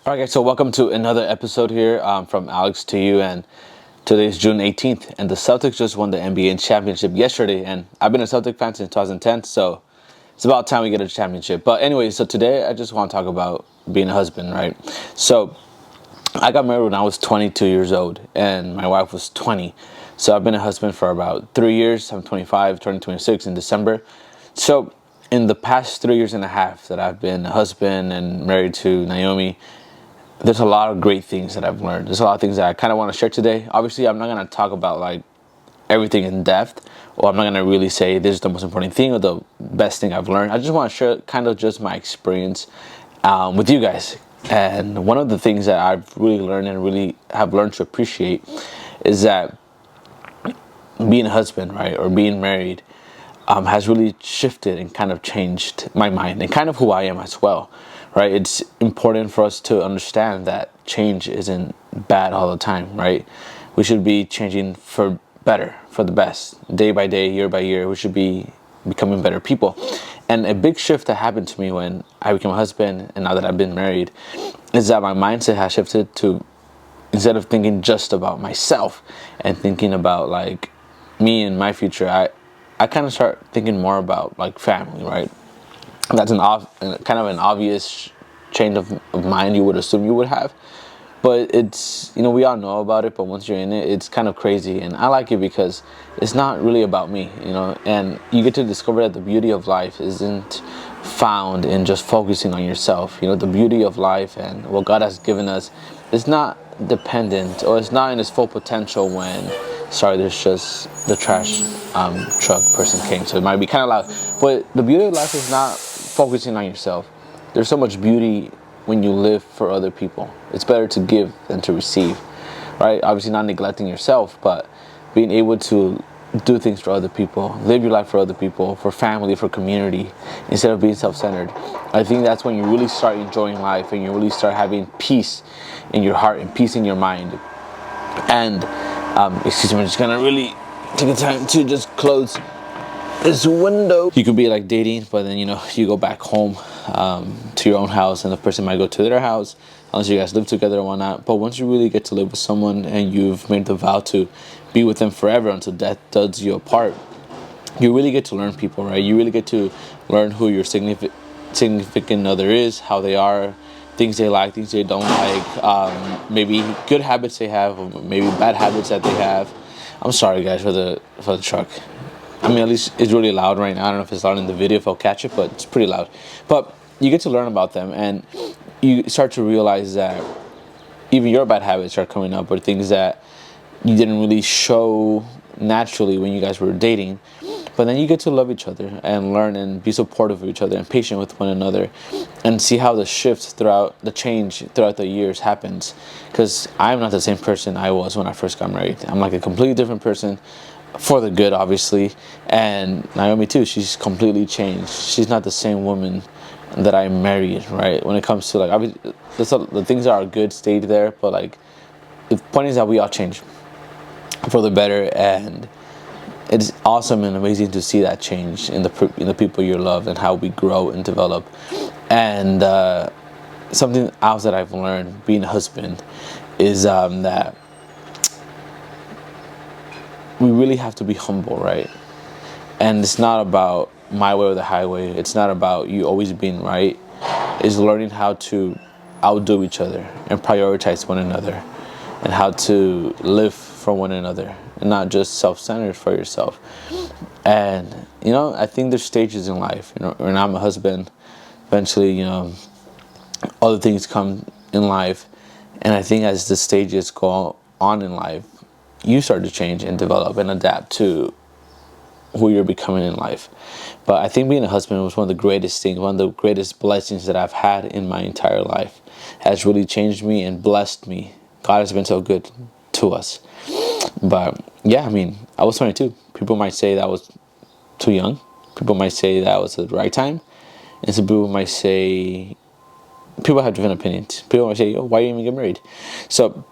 All right, guys, so welcome to another episode here from Alex to you. And today's June 18th, and the Celtics just won the NBA championship yesterday. And I've been a Celtic fan since 2010, so it's about time we get a championship. But anyway, so today I just want to talk about being a husband, right? So I got married when I was 22 years old, and my wife was 20. So I've been a husband for about 3 years. I'm 25, turning 26 in December. So in the past 3 years and a half that I've been a husband and married to Naomi, there's a lot of great things that I've learned. There's a lot of things that I kind of want to share today. Obviously, I'm not going to talk about like everything in depth, or I'm not going to really say this is the most important thing or the best thing I've learned. I just want to share kind of just my experience with you guys. And one of the things that I've really learned and really have learned to appreciate is that being a husband, right, or being married has really shifted and kind of changed my mind and kind of who I am as well, right? It's important for us to understand that change isn't bad all the time, right? We should be changing for better, for the best, day by day, year by year. We should be becoming better people. And a big shift that happened to me when I became a husband and now that I've been married is that my mindset has shifted to, instead of thinking just about myself and thinking about like me and my future, I kind of start thinking more about like family, right? That's kind of an obvious change of mind you would assume you would have, but it's, we all know about it, but once you're in it, it's kind of crazy. And I like it because it's not really about me, and you get to discover that the beauty of life isn't found in just focusing on yourself. The beauty of life and what God has given us is not dependent, or it's not in its full potential when, sorry, there's just the trash truck person came, so it might be kind of loud. But the beauty of life is not focusing on yourself. There's so much beauty when you live for other people. It's better to give than to receive, right? Obviously not neglecting yourself, but being able to do things for other people, live your life for other people, for family, for community, instead of being self-centered. I think that's when you really start enjoying life and you really start having peace in your heart and peace in your mind. And excuse me, I'm just gonna really take the time to just close this window. You could be like dating, but then you go back home to your own house, and the person might go to their house, unless you guys live together or whatnot. But once you really get to live with someone and you've made the vow to be with them forever until death does you apart, you really get to learn people, right? You really get to learn who your significant other is, how they are, things they like, things they don't like, maybe good habits they have, or maybe bad habits that they have. I'm sorry, guys, for the truck. I mean, at least it's really loud right now. I don't know if it's loud in the video, if I'll catch it, but it's pretty loud. But you get to learn about them, and you start to realize that even your bad habits are coming up, or things that you didn't really show naturally when you guys were dating. But then you get to love each other and learn and be supportive of each other and patient with one another, and see how the shift the change throughout the years happens. Because I'm not the same person I was when I first got married. I'm like a completely different person, for the good, obviously. And Naomi too, she's completely changed. She's not the same woman that I married, right? When it comes to like, obviously, the things that are good stayed there, but like the point is that we all change for the better, and it's awesome and amazing to see that change in the people you love and how we grow and develop. And something else that I've learned being a husband is that we really have to be humble, right? And it's not about my way or the highway. It's not about you always being right. It's learning how to outdo each other and prioritize one another, and how to live for one another and not just self-centered for yourself. And I think there's stages in life. When I'm a husband, eventually, other things come in life, and I think as the stages go on in life, you start to change and develop and adapt to who you're becoming in life. But I think being a husband was one of the greatest things, one of the greatest blessings that I've had in my entire life. It has really changed me and blessed me. God has been so good to us. But yeah, I mean, I was 22. People might say that was too young. People might say that was the right time. And some people might say, people have different opinions. People might say, oh, why you even get married? So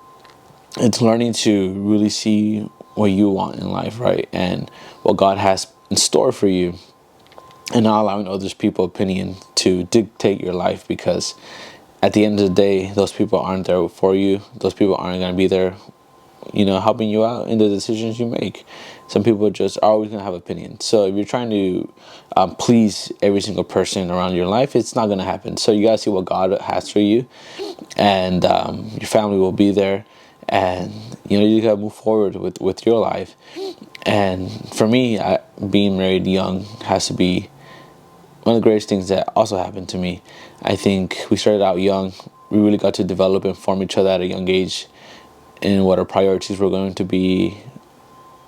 it's learning to really see what you want in life, right? And what God has in store for you, and not allowing others people's opinion to dictate your life, because at the end of the day, those people aren't there for you. Those people aren't going to be there, helping you out in the decisions you make. Some people just are always going to have opinions. So if you're trying to please every single person around your life, it's not going to happen. So you got to see what God has for you, and your family will be there. And you got to move forward with your life. And for me, being married young has to be one of the greatest things that also happened to me. I think we started out young. We really got to develop and form each other at a young age, and what our priorities were going to be.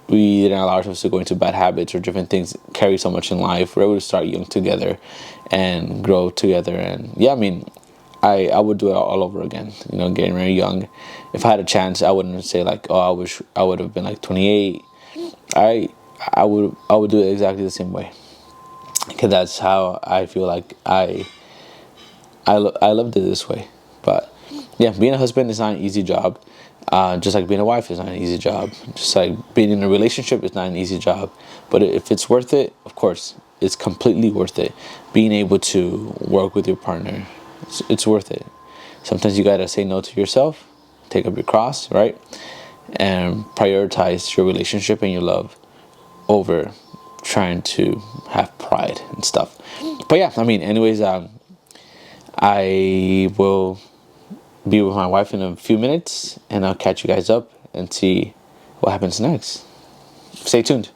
We didn't allow ourselves to go into bad habits or different things carry so much in life. We were able to start young together and grow together. And yeah, I mean, I would do it all over again. Getting very young. If I had a chance, I wouldn't say like, oh, I wish I would have been like 28. I would do it exactly the same way, because that's how I feel like I loved it this way. But yeah, being a husband is not an easy job. Just like being a wife is not an easy job. Just like being in a relationship is not an easy job. But if it's worth it, of course, it's completely worth it. Being able to work with your partner, it's worth it. Sometimes you gotta say no to yourself, take up your cross, right? And prioritize your relationship and your love over trying to have pride and stuff. But yeah, I mean, anyways, I will be with my wife in a few minutes, and I'll catch you guys up and see what happens next. Stay tuned.